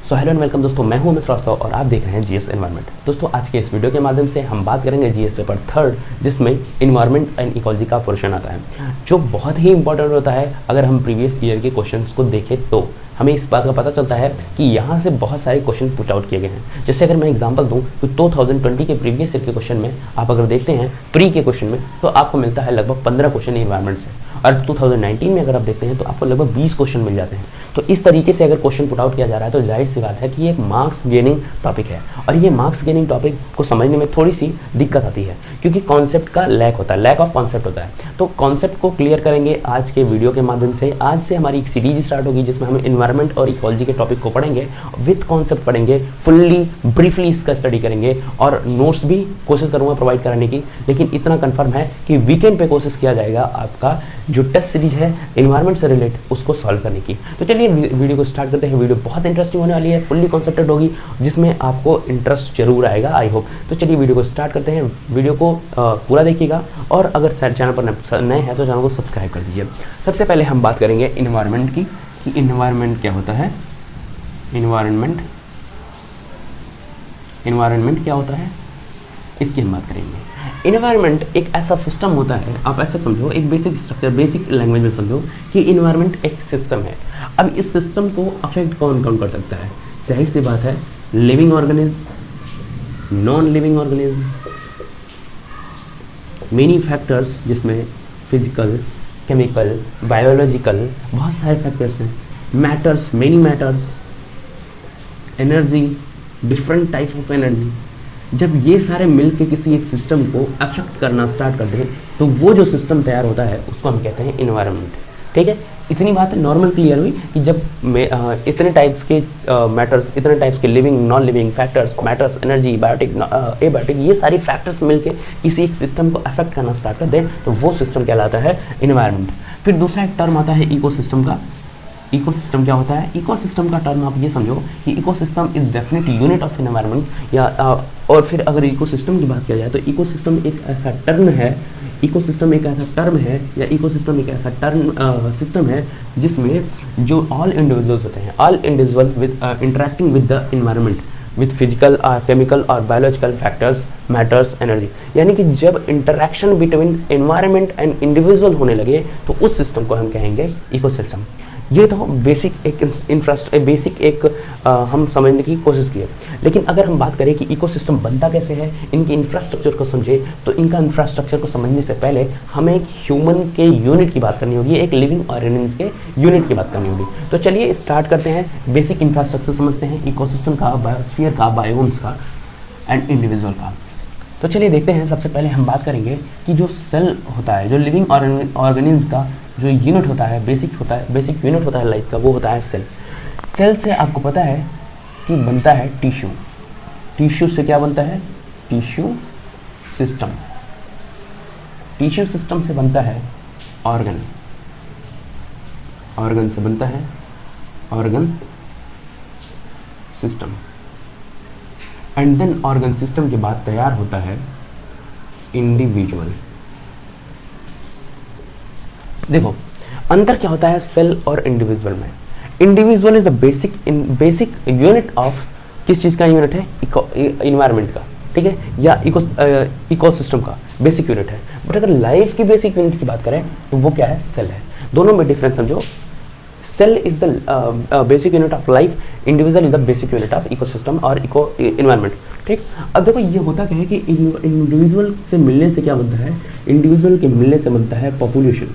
So hello and welcome दोस्तों, मैं हूं अमित श्रीवास्तव और आप देख रहे हैं जीएस एनवायरनमेंट। दोस्तों आज के इस वीडियो के माध्यम से हम बात करेंगे जीएस पेपर थर्ड, जिसमें इन्वायरमेंट एंड इकोलॉजी का पोर्शन आता है, जो बहुत ही इंपॉर्टेंट होता है। अगर हम प्रीवियस ईयर के क्वेश्चंस को देखें तो हमें इस बात का पता चलता है कि यहाँ से बहुत सारे क्वेश्चन पुट आउट किए गए हैं। जैसे अगर मैं एग्जांपल दूं तो 2020 के प्रीवियस ईयर के क्वेश्चन में आप अगर देखते हैं प्री के क्वेश्चन में, तो आपको मिलता है लगभग 15 क्वेश्चन इन्वायरमेंट से, और 2019 में अगर आप देखते हैं तो आपको लगभग 20 क्वेश्चन मिल जाते हैं। तो इस तरीके से अगर क्वेश्चन पुट आउट किया जा रहा है तो जाहिर सी बात है कि ये एक मार्क्स गेनिंग टॉपिक है, और ये मार्क्स गेनिंग टॉपिक को समझने में थोड़ी सी दिक्कत आती है, क्योंकि कॉन्सेप्ट का लैक होता है, लैक ऑफ कॉन्सेप्ट होता है। तो कॉन्सेप्ट को क्लियर करेंगे आज के वीडियो के माध्यम से। आज से हमारी एक सीरीज स्टार्ट होगी जिसमें हम इन्वायरमेंट और इकोलॉजी के टॉपिक को पढ़ेंगे, विद कॉन्सेप्ट पढ़ेंगे, फुल्ली ब्रीफली इसका स्टडी करेंगे, और नोट्स भी कोशिश करूंगा प्रोवाइड कराने की। लेकिन इतना कंफर्म है कि वीकेंड पे कोशिश किया जाएगा आपका जो टेस्ट सीरीज है इन्वायरमेंट से रिलेट उसको सॉल्व करने की। तो चलिए वीडियो को स्टार्ट करते हैं। वीडियो बहुत इंटरेस्टिंग होने वाली है, फुल्ली कॉन्सेप्टेड होगी, जिसमें आपको इंटरेस्ट जरूर आएगा, आई होप। तो चलिए वीडियो को स्टार्ट करते हैं। वीडियो को पूरा देखिएगा, और अगर चैनल पर नए हैं तो चैनल को सब्सक्राइब कर दीजिए। सबसे पहले हम बात करेंगे इन्वायरमेंट की, कि इन्वायरमेंट क्या होता है। इन्वायरमेंट क्या होता है, इसकी हम बात करेंगे। इन्वायरमेंट एक ऐसा सिस्टम होता है, आप ऐसा समझो, एक बेसिक स्ट्रक्चर, बेसिक लैंग्वेज में समझो कि इन्वायरमेंट एक सिस्टम है। अब इस सिस्टम को अफेक्ट कौन कौन कर सकता है? जाहिर सी बात है, living organism, non living organism, many factors, जिसमें फिजिकल, केमिकल, बायोलॉजिकल, बहुत सारे फैक्टर्स हैं, matters, many matters, energy, different type of energy. जब ये सारे मिलके किसी एक सिस्टम को अफेक्ट करना स्टार्ट कर दें तो वो जो सिस्टम तैयार होता है उसको हम कहते हैं इन्वायरमेंट। ठीक है, इतनी बात नॉर्मल क्लियर हुई कि जब इतने टाइप्स के मैटर्स, इतने टाइप्स के living, non living factors, matters, energy, biotic, abiotic, ये सारी फैक्टर्स मिलके किसी एक सिस्टम को अफेक्ट करना स्टार्ट कर दें तो वो सिस्टम कहलाता है इन्वायरमेंट। फिर दूसरा एक टर्म आता है इकोसिस्टम का। इकोसिस्टम क्या होता है? इकोसिस्टम का टर्म आप ये समझो कि ecosystem is definite unit of environment, या और फिर अगर इकोसिस्टम की बात किया जाए तो इकोसिस्टम एक ऐसा टर्म है, इकोसिस्टम एक ऐसा टर्म है, या इकोसिस्टम एक ऐसा सिस्टम है जिसमें जो ऑल इंडिविजुअल्स होते हैं, all individual with interacting with the environment, with physical, chemical और बायोलॉजिकल फैक्टर्स, मैटर्स, एनर्जी। यानी कि जब interaction between environment and individual होने लगे तो उस सिस्टम को हम कहेंगे इकोसिस्टम। ये तो बेसिक एक हम समझने की कोशिश की है। लेकिन अगर हम बात करें कि इकोसिस्टम बनता कैसे है, इनके इंफ्रास्ट्रक्चर को समझे, तो इनका इंफ्रास्ट्रक्चर को समझने से पहले हमें एक ह्यूमन के यूनिट की बात करनी होगी, एक लिविंग ऑर्गेनिज्म के यूनिट की बात करनी होगी। तो चलिए स्टार्ट करते हैं, बेसिक इंफ्रास्ट्रक्चर समझते हैं इकोसिस्टम का, बायोस्फीयर का, बायोम्स का एंड इंडिविजुअल का। तो चलिए देखते हैं। सबसे पहले हम बात करेंगे कि जो सेल होता है, जो लिविंग ऑर्गेनिज्म का जो यूनिट होता है, बेसिक यूनिट होता है लाइफ का, वो होता है सेल। सेल से आपको पता है कि बनता है टिश्यू। टिश्यू से क्या बनता है? Tissue system. टिश्यू सिस्टम से बनता है ऑर्गन। ऑर्गन से बनता है organ system. And then organ system के बाद तैयार होता है इंडिविजुअल। देखो अंतर क्या होता है सेल और इंडिविजुअल में। Individual is the basic unit of, किस चीज़ का यूनिट है? इन्वायरमेंट का, ठीक है, या इकोसिस्टम का बेसिक यूनिट है। बट अगर लाइफ की बेसिक यूनिट की बात करें तो वो क्या है? सेल है। दोनों में डिफरेंस समझो। Cell is the basic unit of life, individual is the basic unit of ecosystem और इन्वायरमेंट। ठीक, अब देखो ये होता क्या है कि इंडिविजुअल से मिलने से क्या बनता है? इंडिविजुअल के मिलने से बनता है पॉपुलेशन।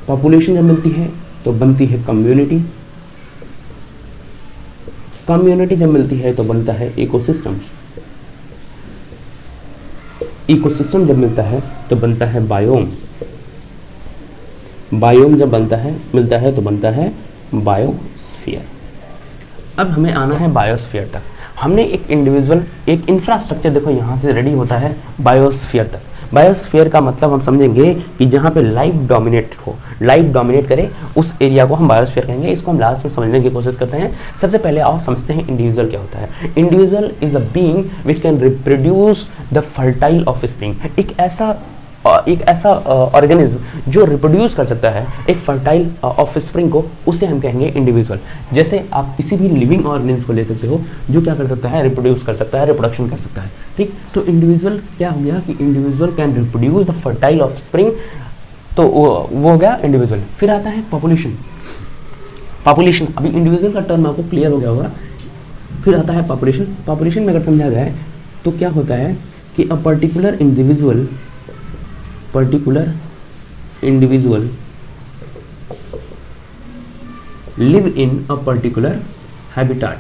पॉपुलेशन जब मिलती है तो बनती है कम्युनिटी। कम्युनिटी जब मिलती है तो बनता है इकोसिस्टम। इकोसिस्टम जब मिलता है तो बनता है बायोम। बायोम जब मिलता है तो बनता है बायोस्फीयर। अब हमें आना है बायोस्फीयर तक। हमने एक इंडिविजुअल, एक इंफ्रास्ट्रक्चर देखो यहाँ से रेडी होता है बायोस्फीयर तक। बायोस्फीयर का मतलब हम समझेंगे कि जहाँ पे लाइफ डोमिनेट हो, लाइफ डोमिनेट करे, उस एरिया को हम बायोस्फीयर कहेंगे। इसको हम लास्ट में समझने की कोशिश करते हैं। सबसे पहले आओ समझते हैं इंडिविजुअल क्या होता है। Individual is a being which can reproduce the fertile of spring. एक ऐसा एक ऐसा ऑर्गेनिज्म जो रिप्रोड्यूस कर सकता है एक फर्टाइल ऑफस्प्रिंग को, उसे हम कहेंगे इंडिविजुअल। जैसे आप किसी भी लिविंग ऑर्गेनिज्म को ले सकते हो जो क्या कर सकता है, रिप्रोड्यूस कर सकता है, रिप्रोडक्शन कर सकता है, ठीक। तो इंडिविजुअल क्या हो गया कि individual can reproduce the fertile offspring, तो वो हो गया इंडिविजुअल। फिर आता है पॉपुलेशन। पॉपुलेशन, अभी इंडिविजुअल का टर्म आपको क्लियर हो गया होगा। फिर आता है पॉपुलेशन। पॉपुलेशन में अगर समझा जाए तो क्या होता है कि a particular individual live in a particular habitat.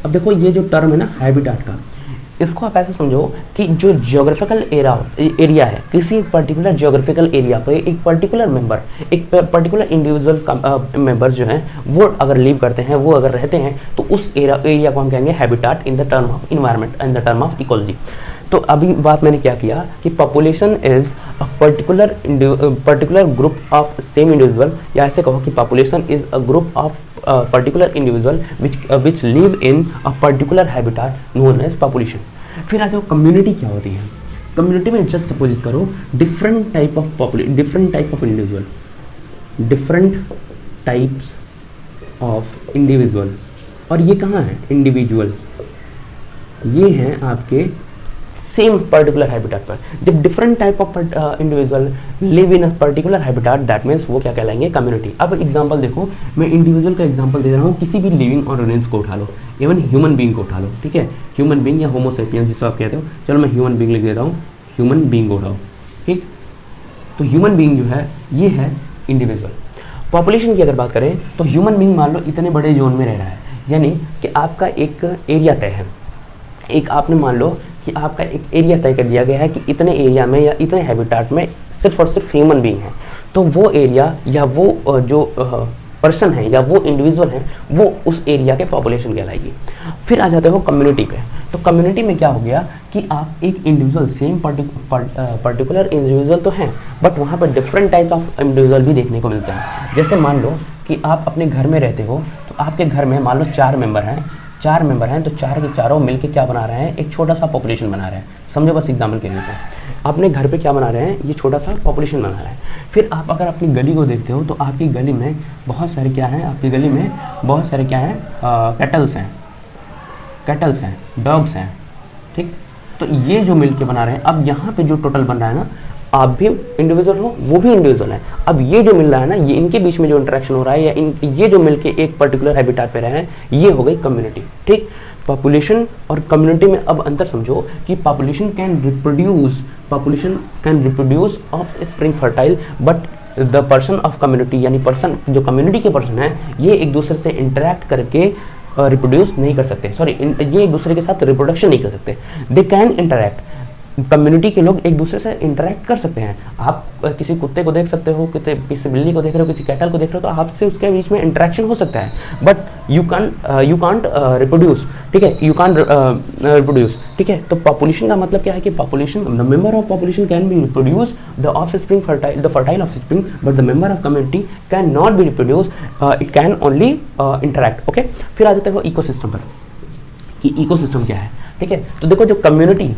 अब देखो ये जो टर्म है ना हैबिटाट का, इसको आप ऐसे समझो कि जो जियोग्राफिकल एरिया है, किसी पर्टिकुलर जियोग्राफिकल एरिया पे एक पर्टिकुलर मेंबर, एक पर्टिकुलर इंडिविजुअल मेंबर्स जो हैं वो अगर लिव करते हैं, वो अगर रहते हैं, तो उस एरिया को हम कहेंगे habitat in the term of environment, in the term of ecology. तो अभी बात मैंने क्या किया कि population is a particular group of same individual, या ऐसे कहो कि population is a group of particular individual which live in a particular habitat known as population। फिर आ जाओ कम्युनिटी क्या होती है। कम्युनिटी में जस्ट सपोज करो डिफरेंट टाइप ऑफ इंडिविजुअल, और ये कहाँ है, इंडिविजुअल, ये हैं आपके सेम पर्टिकुलर हैबिटेट पर। जब different type of individual live in a particular habitat, that means वो क्या कहलाएंगे, कम्युनिटी। अब एग्जांपल देखो, मैं इंडिविजुअल का एग्जांपल दे रहा हूँ, किसी भी लिविंग ऑर्गेनिज्म को उठा लो, इवन ह्यूमन बीइंग को उठा लो, ठीक है, ह्यूमन बीइंग या होमो सेपियंस जिसको आप कहते हो। चलो मैं ह्यूमन बीइंग लिख देता हूँ, ह्यूमन बीइंग को उठाओ, ठीक। तो ह्यूमन बीइंग जो है ये है इंडिविजुअल। पॉपुलेशन की अगर बात करें तो ह्यूमन बीइंग मान लो इतने बड़े जोन में रह रहा है, यानी कि आपका एक एरिया तय है, एक आपने मान लो कि आपका एक एरिया तय कर दिया गया है कि इतने एरिया में या इतने हैबिटेट में सिर्फ और सिर्फ ह्यूमन बीइंग है, तो वो एरिया या वो जो पर्सन है या वो इंडिविजुअल है वो उस एरिया के पॉपुलेशन कहलाएगी। फिर आ जाते हो कम्युनिटी पे। तो कम्युनिटी में क्या हो गया कि आप एक इंडिविजुअल, सेम पर्टिकुलर इंडिविजुअल तो हैं, बट वहाँ पर डिफरेंट टाइप ऑफ इंडिविजुअल भी देखने को मिलते हैं। जैसे मान लो कि आप अपने घर में रहते हो, तो आपके घर में मान लो 4 मेंबर हैं, तो 4 के चारों मिलके क्या बना रहे हैं, एक छोटा सा पॉपुलेशन बना रहे हैं। समझो बस एग्जाम्पल के लिए, अपने घर पे क्या बना रहे हैं, ये छोटा सा पॉपुलेशन बना रहे हैं। फिर आप अगर अपनी गली को देखते हो तो आपकी गली में बहुत सारे क्या हैं, आपकी गली में बहुत सारे क्या हैं, कैटल्स हैं, डॉग्स हैं, ठीक। तो ये जो मिलके बना रहे हैं, अब यहाँ पे जो टोटल बन रहा है ना, आप भी इंडिविजुअल हो, वो भी इंडिविजुअल है। अब ये जो मिल रहा है ना, ये इनके बीच में जो इंटरेक्शन हो रहा है, या ये जो मिलके एक पर्टिकुलर हैबिटेट पे रहे हैं, ये हो गई कम्युनिटी, ठीक। पॉपुलेशन और कम्युनिटी में अब अंतर समझो कि population can reproduce of spring fertile, but the person of community, यानी पर्सन जो कम्युनिटी के पर्सन है, ये एक दूसरे से इंटरेक्ट करके रिप्रोड्यूस नहीं कर सकते, सॉरी, ये एक दूसरे के साथ रिप्रोडक्शन नहीं कर सकते। दे कैन इंटरेक्ट, कम्युनिटी के लोग एक दूसरे से इंटरेक्ट कर सकते हैं। आप किसी कुत्ते को देख सकते हो, किसी बिल्ली को देख रहे हो, किसी कैटल को देख रहे हो, तो आपसे उसके बीच में इंटरेक्शन हो सकता है, बट यू कांट रिप्रोड्यूस, ठीक है, यू कांट रिप्रोड्यूस, ठीक है। तो पॉपुलेशन का मतलब क्या है कि population, the member of population can be reproduce the offspring fertile, the fertile offspring, but the member of community can not be reproduce, it can only interact, okay. फिर आ जाते हो इकोसिस्टम पर कि इकोसिस्टम क्या है, ठीक है। तो देखो जो कम्युनिटी,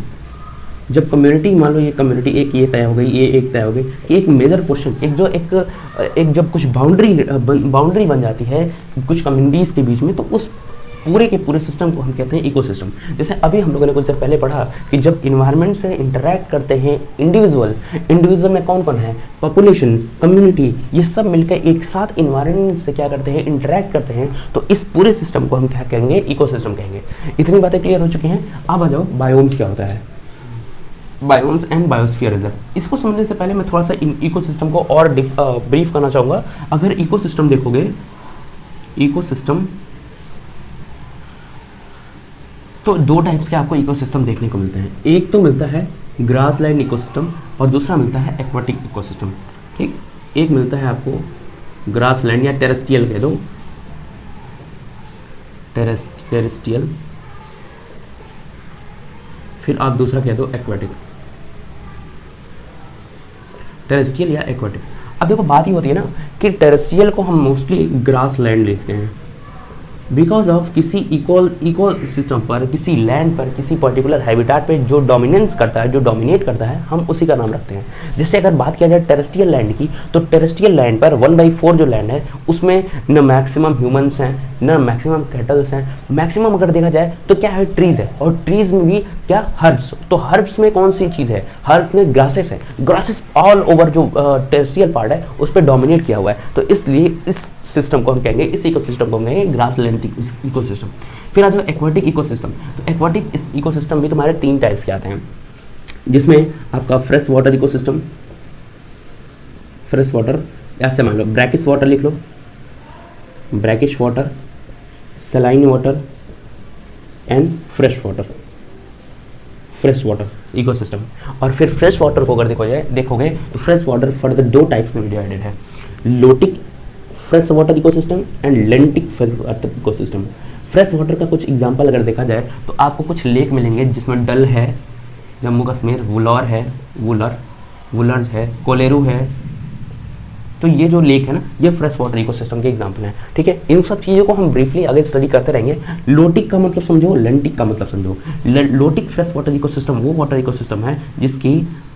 जब कम्युनिटी मान लो ये कम्युनिटी एक ये तय हो गई, ये एक तय हो गई कि एक मेजर पोर्शन, एक जब कुछ बाउंड्री बन जाती है कुछ कम्युनिटीज़ के बीच में, तो उस पूरे के पूरे सिस्टम को हम कहते हैं इकोसिस्टम। जैसे अभी हम लोगों ने कुछ देर पहले पढ़ा कि जब इन्वायरमेंट से इंटरेक्ट करते हैं इंडिविजुअल में कौन कौन है, पॉपुलेशन, कम्युनिटी, ये सब मिलकर एक साथ इन्वायरमेंट से क्या करते हैं, इंटरेक्ट करते हैं, तो इस पूरे सिस्टम को हम क्या कहेंगे, इकोसिस्टम कहेंगे। इतनी बातें क्लियर हो चुकी हैं। अब आ जाओ बायोम्स क्या होता है, बायोम्स एंड बायोस्फीयर रिजर्व। इसको समझने से पहले मैं थोड़ा सा इकोसिस्टम को और ब्रीफ करना चाहूँगा। अगर इकोसिस्टम देखोगे, इकोसिस्टम तो 2 टाइप्स के आपको इकोसिस्टम देखने को मिलते हैं। एक तो मिलता है ग्रासलैंड इकोसिस्टम और दूसरा मिलता है एक्वाटिक इकोसिस्टम, ठीक। एक मिलता है आपको ग्रासलैंड या टेरेस्ट्रियल कह दो, टेरेस्ट्रियल, फिर आप दूसरा कह दो एक्वाटिक, टेरेस्ट्रियल या एक्वाटिक। अब देखो बात ही होती है ना कि टेरेस्ट्रियल को हम मोस्टली ग्रासलैंड लिखते हैं, बिकॉज ऑफ किसी इको सिस्टम पर, किसी लैंड पर, किसी पर्टिकुलर हैबिटाट पे जो डोमिनेंस करता है, जो डोमिनेट करता है, हम उसी का नाम रखते हैं। जैसे अगर बात किया जाए टेरेस्ट्रियल लैंड की, तो टेरेस्ट्रियल लैंड पर 1/4 जो लैंड है उसमें न मैक्सिमम ह्यूमंस हैं, न मैक्सिमम कैटल्स हैं, मैक्सिमम अगर देखा जाए तो क्या है, ट्रीज है, और ट्रीज में भी क्या, हर्ब्स। तो हर्ब्स में कौन सी चीज़ है, हर्ब्स में ग्रासेस है, ग्रासेस ऑल ओवर जो टेरेस्ट्रियल पार्ट है उस पर डोमिनेट किया हुआ है। तो इसलिए इस सिस्टम को हम कहेंगे, इस इकोसिस्टम को हम कहेंगे ग्रासलैंड इकोसिस्टम। फिर आ जाओ एक्वाटिक इकोसिस्टम। तो एक्वाटिक इकोसिस्टम भी तुम्हारे 3 टाइप्स के आते हैं, जिसमें आपका fresh water ecosystem, fresh water, ऐसे मान लो ब्रैकिश वाटर लिख लो, brackish water, saline water and fresh water, fresh water ecosystem. और फिर फ्रेश वाटर को अगर देखोगे तो फ्रेश वाटर फर्दर 2 टाइप्स में डिवाइडेड है, lotic fresh water ecosystem and lentic fresh water ecosystem. Fresh water का कुछ एग्जांपल अगर देखा जाए तो आपको कुछ लेक मिलेंगे जिसमें डल है, जम्मू कश्मीर, वुलर है, वुलर्स है, कोलेरू है। तो ये जो लेक है ना, ये फ्रेश वाटर इकोसिस्टम के एग्जांपल हैं, ठीक है। इन सब चीज़ों को हम ब्रीफली आगे स्टडी करते रहेंगे। लोटिक का मतलब समझो, लेंटिक का मतलब समझो। लोटिक फ्रेश वाटर इकोसिस्टम वो वाटर इकोसिस्टम है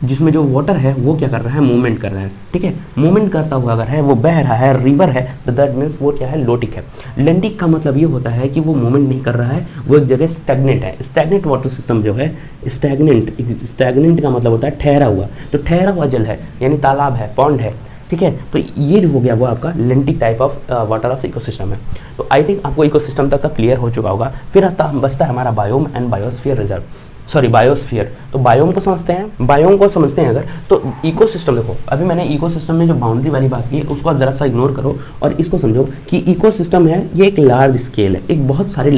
जिसमें जो वाटर है वो क्या कर रहा है, मूवमेंट कर रहा है, ठीक है। मूवमेंट करता हुआ अगर है, वो बह रहा है, रिवर है, तो दैट मीन्स वो क्या है, लोटिक है। लेंटिक का मतलब ये होता है कि वो मूवमेंट नहीं कर रहा है, वो एक जगह स्टैग्नेंट है। स्टैग्नेंट वाटर सिस्टम जो है, स्टैग्नेंट का मतलब होता है ठहरा हुआ। तो ठहरा हुआ जल है यानी तालाब है, पॉन्ड है, ठीक है। तो ये जो हो गया वो आपका लेंटिक type of water of ecosystem है। तो आई थिंक आपको इकोसिस्टम तक का क्लियर हो चुका होगा। फिर बचता है हमारा biome and biosphere reserve, sorry biosphere. तो बायोम को समझते हैं, बायोम को समझते हैं अगर, तो इकोसिस्टम देखो, अभी मैंने इकोसिस्टम में जो बाउंड्री वाली बात की है उसको आप जरा सा इग्नोर करो और इसको समझो कि इकोसिस्टम है ये एक लार्ज स्केल है, एक बहुत सारे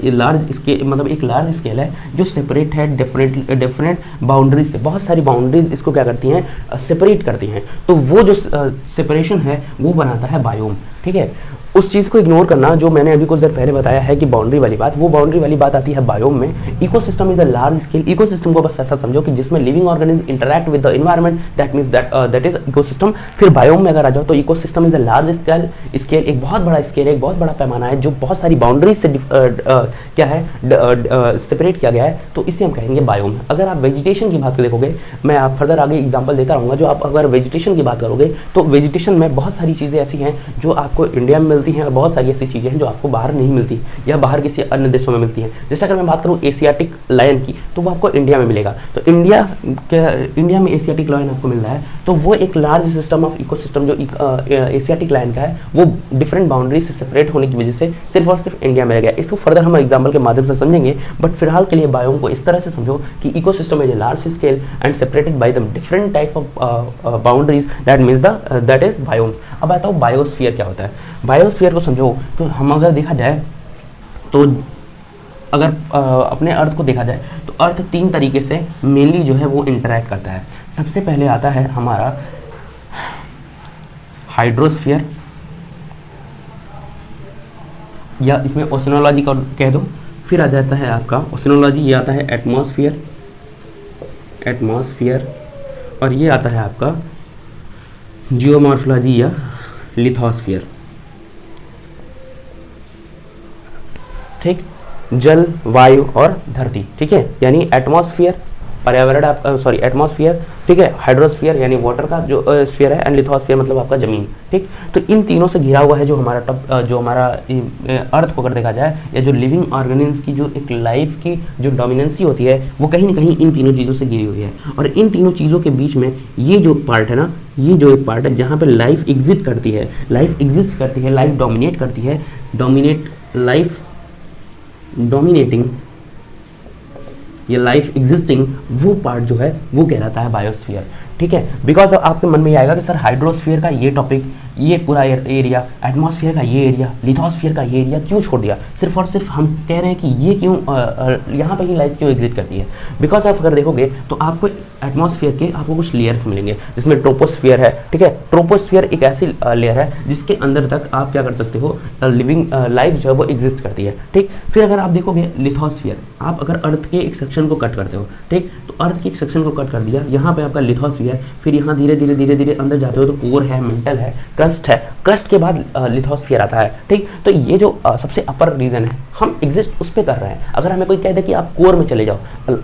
लार्ज स्केल, मतलब एक लार्ज स्केल है जो सेपरेट है डिफरेंट बाउंड्रीज से। बहुत सारी बाउंड्रीज इसको क्या करती हैं, सेपरेट करती हैं। तो वो जो सेपरेशन है वो बनाता है बायोम, ठीक है। उस चीज़ को इग्नोर करना जो मैंने अभी कुछ देर पहले बताया है कि बाउंड्री वाली बात, वो बाउंड्री वाली बात आती है बायोम में। Ecosystem is a large scale, ecosystem को बस ऐसा समझो कि जिसमें living organism interact with the environment, that means that is ecosystem. फिर बायोम में अगर आ जाओ तो ecosystem is a large scale, एक बहुत बड़ा स्केल है, एक बहुत बड़ा पैमाना है जो बहुत सारी बाउंड्रीज से क्या है, सेपरेट किया गया है, तो इसे हम कहेंगे बायोम। अगर आप वेजिटेशन की बात देखोगे, मैं आप फर्दर आगे एग्जाम्पल देता रहूँगा, जो आप अगर वेजिटेशन की बात करोगे तो वेजिटेशन में बहुत सारी चीज़ें ऐसी हैं जो आपको इंडिया में मिलती हैं और बहुत सारी ऐसी चीज़ें हैं जो आपको बाहर नहीं मिलती या बाहर किसी अन्य देशों में मिलती हैं। जैसे अगर मैं बात करूँ एशियाटिक लायन की, तो वो आपको इंडिया में मिलेगा। तो इंडिया में एशियाटिक लायन आपको मिल रहा है, तो वो एक लार्ज सिस्टम ऑफ इकोसिस्टम जो एशियाटिक लायन का है, वो डिफरेंट बाउंड्री से सेपरेट होने की वजह से सिर्फ और सिर्फ इंडिया में रह गया। इसको फर्दर हम एग्जाम्पल के माध्यम से समझेंगे, बट फिलहाल के लिए बायोम को इस तरह से समझो कि ecosystem is a large scale and separated by the different type of boundaries, that means that is biome. अब आता हूँ बायोस्फीयर क्या होता है। बायोस्फीयर को समझो तो हम अगर देखा जाए तो अगर अपने अर्थ को देखा जाए तो अर्थ 3 तरीके से मेनली जो है वो इंटरैक्ट करता है। सबसे पहले आता है हमारा हाइड्रोस्फीयर, या इसमें ओशनोलॉजी का कह दो। फिर आ जाता है आपका ओशनोलॉजी, ये आता है एटमॉस्फेयर, और ये आता है आपका जियोमॉर्फोलॉजी या लिथोस्फीयर, ठीक। जल, वायु और धरती, ठीक है, यानी एटमॉस्फेयर पर्यावरण, एटमॉस्फेयर, ठीक है, हाइड्रोस्फीयर यानी वाटर का जो स्फीयर है, एंड लिथोस्फीयर मतलब आपका जमीन, ठीक। तो इन तीनों से घिरा हुआ है जो हमारा अर्थ को अगर देखा जाए, या जो लिविंग ऑर्गेनिज्म की जो एक लाइफ की जो डोमिनेंसी होती है वो कहीं ना कहीं इन तीनों चीज़ों से घिरी हुई है। और इन तीनों चीज़ों के बीच में ये जो पार्ट है ना, ये जो एक पार्ट है जहाँ पे लाइफ एग्जिस्ट करती है, लाइफ डोमिनेट करती है, डोमिनेटिंग या लाइफ एग्जिस्टिंग, वो पार्ट जो है वो कहलाता है बायोस्फीयर, ठीक है। बिकॉज आपके मन में ये आएगा कि सर हाइड्रोस्फीयर का ये टॉपिक, ये पूरा एरिया, एटमॉस्फेयर का ये एरिया, लिथोस्फीयर का ये एरिया क्यों छोड़ दिया, सिर्फ और सिर्फ हम कह रहे हैं कि ये क्यों यहाँ पे ही लाइफ क्यों एग्जिस्ट करती है। बिकॉज आप अगर देखोगे तो आपको एटमॉस्फेयर के आपको कुछ लेयर्स मिलेंगे, जिसमें ट्रोपोस्फीयर है, ठीक है। ट्रोपोस्फीयर एक ऐसी लेयर है जिसके अंदर तक आप क्या कर सकते हो, लिविंग लाइफ जो है वो एग्जिस्ट करती है, ठीक। फिर अगर आप देखोगे लिथोस्फीयर, आप अगर अर्थ के एक सेक्शन को कट करते हो, ठीक, तो अर्थ के एक सेक्शन को कट कर दिया, यहाँ पे आपका लिथोस्फीयर, फिर यहाँ धीरे धीरे अंदर जाते हो तो कोर है, मेंटल है, क्रस्ट है। क्रस्ट के बाद लिथोस्फीयर आता है, ठीक। तो ये जो सबसे अपर रीजन है, हम एग्जिस्ट उस पर कर रहे हैं। अगर हमें कोई कह दे कि आप कोर में चले जाओ,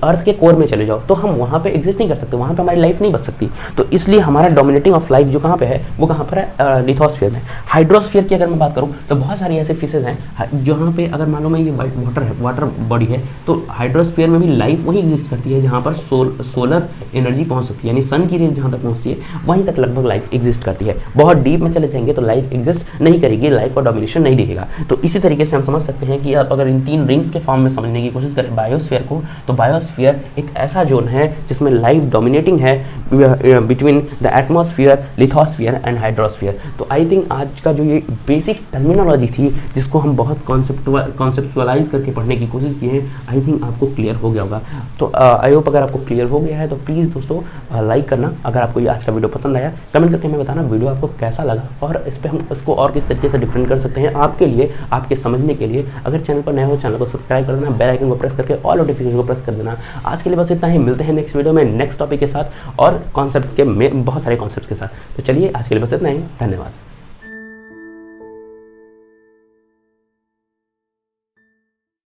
अर्थ के कोर में चले जाओ, तो हम वहाँ पे एग्जिस्ट नहीं कर सकते, वहाँ पे हमारी लाइफ नहीं बच सकती। तो इसलिए हमारा डोमिनेटिंग ऑफ लाइफ जो कहाँ पे है, वो कहाँ पर है, लिथोस्फीयर में। हाइड्रोस्फीयर की अगर मैं बात करूँ तो बहुत सारी ऐसे फिशेज हैं जहाँ पे अगर मान लो मैं ये वाटर है, वाटर बॉडी है, तो हाइड्रोस्फीयर में भी लाइफ वहीं एग्जिस्ट करती है जहाँ पर सोलर एनर्जी पहुँच सकती है, यानी सन की रेज जहाँ तक पहुँचती है वहीं तक लगभग लाइफ एग्जिस्ट करती है। बहुत डीप में चले जाएंगे तो लाइफ एग्जिस्ट नहीं करेगी, लाइफ का डोमिनेशन नहीं दिखेगा। तो इसी तरीके से हम समझ सकते हैं कि आप अगर इन 3 रिंग्स के फॉर्म में समझने की कोशिश करें बायोस्फीयर को, तो बायोस्फीयर एक ऐसा जोन है जिसमें लाइफ डोमिनेटिंग है between the atmosphere, lithosphere and hydrosphere. तो आई थिंक आज का जो ये बेसिक टर्मिनोलॉजी थी जिसको हम बहुत कॉन्सेप्चुअलाइज करके पढ़ने की कोशिश की है, आई थिंक आपको क्लियर हो गया होगा। तो आई होप अगर आपको क्लियर हो गया है तो प्लीज़ दोस्तों लाइक करना। अगर आपको ये आज का वीडियो पसंद आया कमेंट करके हमें बताना वीडियो आपको कैसा लगा और इस पर हम इसको और किस तरीके से डिफरेंट कर सकते हैं आपके लिए, आपके समझने के लिए। अगर चैनल पर नए हो चैनल को सब्सक्राइब कर देना, बेल आइकन को प्रेस करके ऑल नोटिफिकेशन को प्रेस कर देना। आज के लिए बस इतना ही, मिलते हैं नेक्स्ट वीडियो में नेक्स्ट टॉपिक के साथ और कॉन्सेप्ट के बहुत सारे कॉन्सेप्ट के साथ। तो चलिए आज के लिए बस इतना ही, धन्यवाद।